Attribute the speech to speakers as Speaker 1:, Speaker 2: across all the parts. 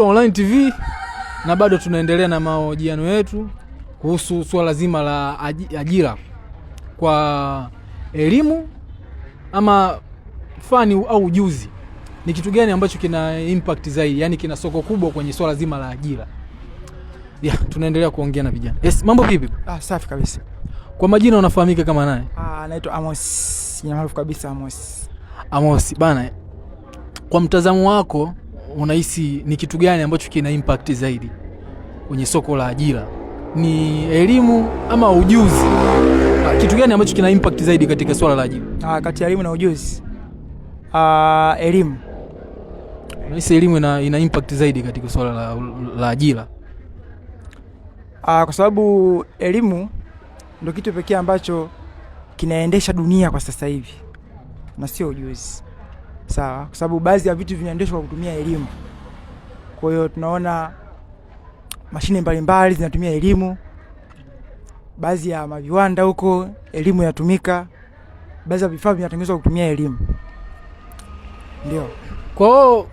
Speaker 1: Online TV na bado tunaendelea na mahojiano yetu kuhusu swala zima la ajira kwa elimu ama fani au ujuzi. Ni kitu gani ambacho kina impact zaidi, yani kina soko kubwa kwenye swala zima la ajira? Tunaendelea kuongea na vijana. Yes, mambo vipi?
Speaker 2: Safi kabisa.
Speaker 1: Kwa majina unafahamika kama nani?
Speaker 2: Naitwa Amos. Ni maarufu kabisa Amos.
Speaker 1: Amos bana. Kwa mtazamo wako unahisi ni kitu gani ambacho kina impact zaidi kwenye soko la ajira? Ni elimu ama ujuzi? Kitu gani ambacho kina impact zaidi katika swala la ajira?
Speaker 2: Kati ya elimu na ujuzi. Elimu.
Speaker 1: Unahisi elimu ina impact zaidi katika swala la ajira?
Speaker 2: Kwa sababu elimu ndio kitu pekee ambacho kinaendesha dunia kwa sasa hivi. Na sio ujuzi. Sawa, kwa sababu baadhi ya vitu vinaendeshwa kwa kutumia elimu. Kwa hiyo tunaona mashine mbalimbali zinatumia elimu. Baadhi ya maviwanda huko elimu inatumika. Baadhi ya vifaa vinatengenezwa kwa kutumia elimu. Ndio.
Speaker 1: Kwa hiyo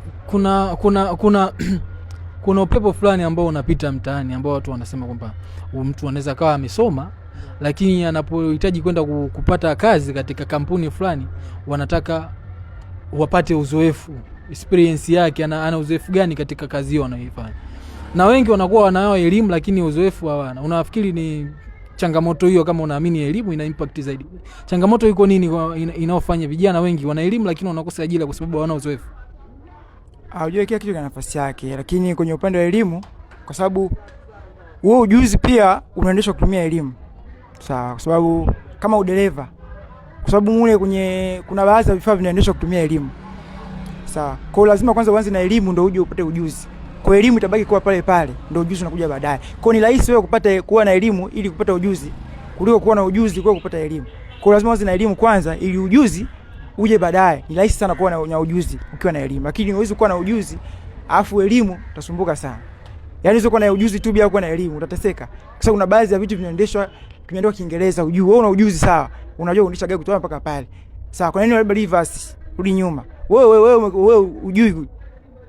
Speaker 1: kuna upepo fulani ambao unapita mtaani ambao watu wanasema kwamba mtu anaweza kawa amesoma lakini anapohitaji kwenda kupata kazi katika kampuni fulani wanataka wapate uzoefu, experience yake, ana uzoefu gani katika kazi hiyo anayoifanya. Na wengi wanakuwa wanayo elimu lakini uzoefu hawana. Unafikiri ni changamoto hiyo kama unaamini elimu ina impact zaidi? Changamoto iko nini inaofanya vijana wengi wana elimu lakini wanakosa ajira kwa sababu hawana uzoefu?
Speaker 2: Unajua kila kitu kina nafasi yake, lakini kwenye upande wa elimu kwa sababu wewe ujuzi pia unaendeshwa kutumia elimu. Sawa, kwa sababu kama udereva kwa sababu mule kuna baadhi ya vifaa vinaendeshwa kutumia elimu. Sawa. Kwa hiyo lazima kwanza uanze na elimu ndio uje upate ujuzi. Kwa elimu itabaki kuwa pale pale, ndio ujuzi unakuja baadaye. Kwa hiyo ni rahisi wewe kuwa na elimu ili kupata ujuzi kuliko kuwa na ujuzi kwa kupata elimu. Kwa hiyo lazima uanze na elimu kwanza ili ujuzi uje baadaye. Ni rahisi sana kuwa na ujuzi ukiwa na elimu. Lakini huwezi kuwa na ujuzi afu elimu utasumbuka sana. Yaani usiwe na ujuzi tu bila kuwa na elimu utateseka. Kwa sababu kuna baadhi ya vitu vinaendeshwa kimeandikwa Kiingereza, ujue wewe una ujuzi sawa. Unajua kuendesha gari kutoka mpaka pale. Sawa, kwa nini labda reverse rudi nyuma? Wewe hujui.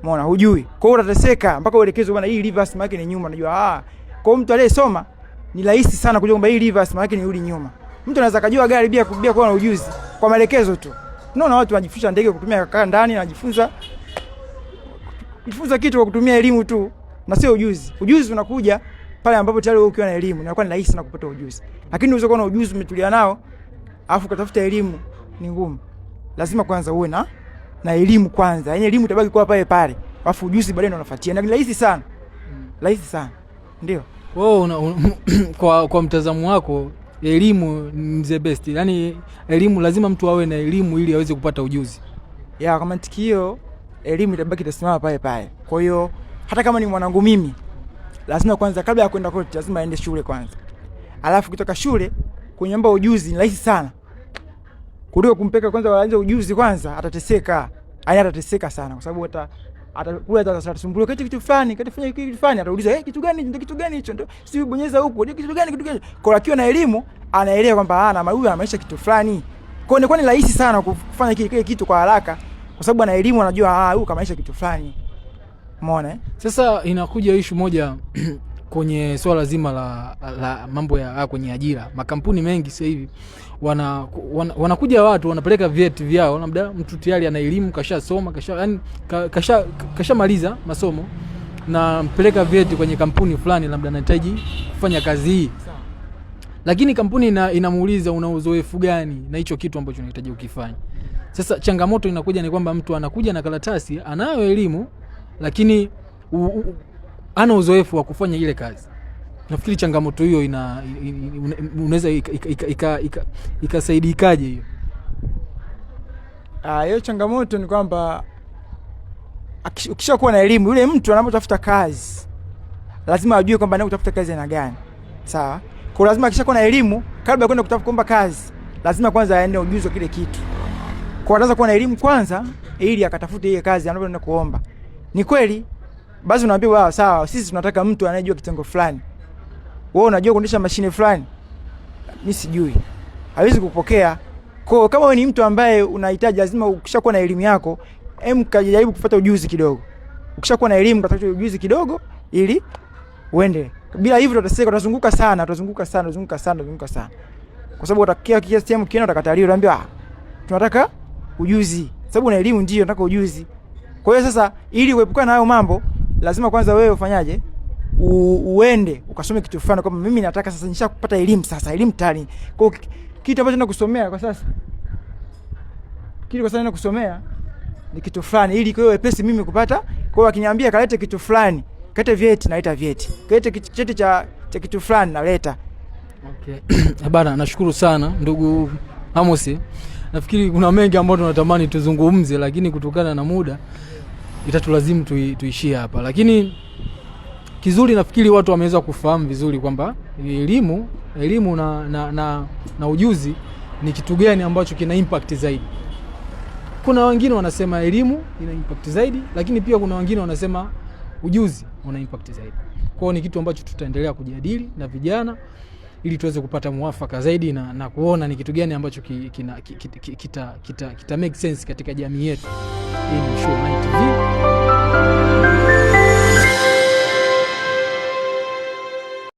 Speaker 2: Umeona, hujui. Kwa hiyo utateseka mpaka uelekezwe bwana hii reverse maana ni nyuma, unajua Kwa hiyo mtu aliyesoma ni rahisi sana kujua kwamba hii reverse maana ni rudi nyuma. Mtu anaweza kujua gari bila kuwa na ujuzi kwa maelekezo tu. Unaona watu wanajifunza ndege kutumia kaa ndani, anajifunza kitu kwa kutumia elimu tu na sio ujuzi. Ujuzi unakuja pale ambapo tayari wewe ukiwa na elimu inakuwa ni rahisi sana kupata ujuzi. Lakini unaweza kuwa na ujuzi umetulia nao afu kutafuta elimu ni ngumu. Lazima kwanza uwe na elimu kwanza. Yaani elimu itabaki kwa pale pale. Afu ujuzi baadaye unafuatia. Na ni rahisi sana. Rahisi sana. Ndio.
Speaker 1: Wewe kwa mtazamo wako elimu ni the best. Yaani elimu lazima mtu awe na elimu ili aweze kupata ujuzi.
Speaker 2: Kwa mantiki hiyo elimu itabaki itasimama pale pale. Kwa hiyo hata kama ni mwanangu mimi lazima kwanza kabla ya kwenda kote lazima aende shule kwanza. Alafu kutoka shule kwenye mambo ujuzi ni rahisi sana. Kuliko kumpeka kwanza aanze ujuzi kwanza atateseka. Atateseka sana kwa sababu atakuwa atasumbuliwa kitu fulani, katafanya kitu fulani, atauliza kitu gani hicho? Ndio si bonyeza huko, kitu gani? Kwa akiwa na elimu anaelewa kwamba na huyu anamaanisha kitu fulani. Kwa hiyo ni rahisi sana kufanya kile kitu kwa haraka kwa sababu ana elimu anajua huyu kamaanisha kitu fulani. Umeona?
Speaker 1: Sasa inakuja issue moja kwenye swala zima la mambo ya kwenye ajira. Makampuni mengi sasa hivi wanakuja watu wanapeleka vyeti vyao, labda mtu tayari ana elimu, kashasoma, kashamaliza masomo na mpeleka vyeti kwenye kampuni fulani, labda anahitaji kufanya kazi hii. Lakini kampuni inamuuliza una uzoefu gani na hicho kitu ambacho unahitaji ukifanya. Sasa changamoto inakuja ni kwamba mtu anakuja na karatasi, anayo elimu lakini ana uzoefu wa kufanya ile kazi. Nafikiri changamoto hiyo unaweza ikasaidikaje hiyo?
Speaker 2: Hiyo changamoto ni kwamba ukishakuwa na elimu yule mtu anapotafuta kazi lazima ajue kwamba anataka kutafuta kazi aina gani. Sawa? Kwa lazima akishakuwa na elimu kabla ya kwenda kutafuta kuomba kazi lazima kwanza aende ujuzi wa kile kitu. Kwa ataanza kuwa na elimu kwanza ili akatafute ile kazi anapoenda kuomba. Ni kweli basi unaambiwa sawa sisi tunataka mtu anayejua kitengo fulani. Wewe unajua kuendesha mashine fulani? Mimi sijui. Hawezi kupokea. Kwa kama wewe ni mtu ambaye unahitaji lazima ukishakuwa na elimu yako, kajaribu kufuata ujuzi kidogo. ukishakuwa na elimu utatafuta ujuzi kidogo ili uende. Bila hivyo utazunguka sana. Kwa sababu utakia kiasi sehemu kienda utakataliwa, unaambiwa tunataka ujuzi. Sababu na elimu ndio nataka ujuzi. Kwa hiyo sasa ili uepukane na hayo mambo, lazima kwanza wewe ufanyaje? Uende ukasome kitu fulani, kama mimi nataka sasa nishakupata elimu, sasa elimu tani. Kwa hiyo kitu ambacho nataka kusomea kwa sasa, nataka kusomea ni kitu fulani ili kwa hiyo wepesi mimi kupata. Kwa hiyo akiniambia kalete kitu fulani, kalete vyeti, naleta vyeti. Kalete cheti cha kitu fulani, naleta.
Speaker 1: Okay. Bana, nashukuru sana ndugu Amos. Nafikiri kuna mengi ambayo tunatamani tuzungumze, lakini kutokana na muda itatulazimu tuishie hapa. Lakini kizuri nafikiri watu wameweza kufahamu vizuri kwamba elimu na ujuzi ni kitu gani ambacho kina impact zaidi. Kuna wengine wanasema elimu ina impact zaidi, lakini pia kuna wengine wanasema ujuzi una impact zaidi. Kwa hiyo ni kitu ambacho tutaendelea kujadili na vijana ili tuweze kupata muafaka zaidi na kuona ni kitu gani ambacho kita make sense katika jamii yetu. Hii ni Show 9 TV.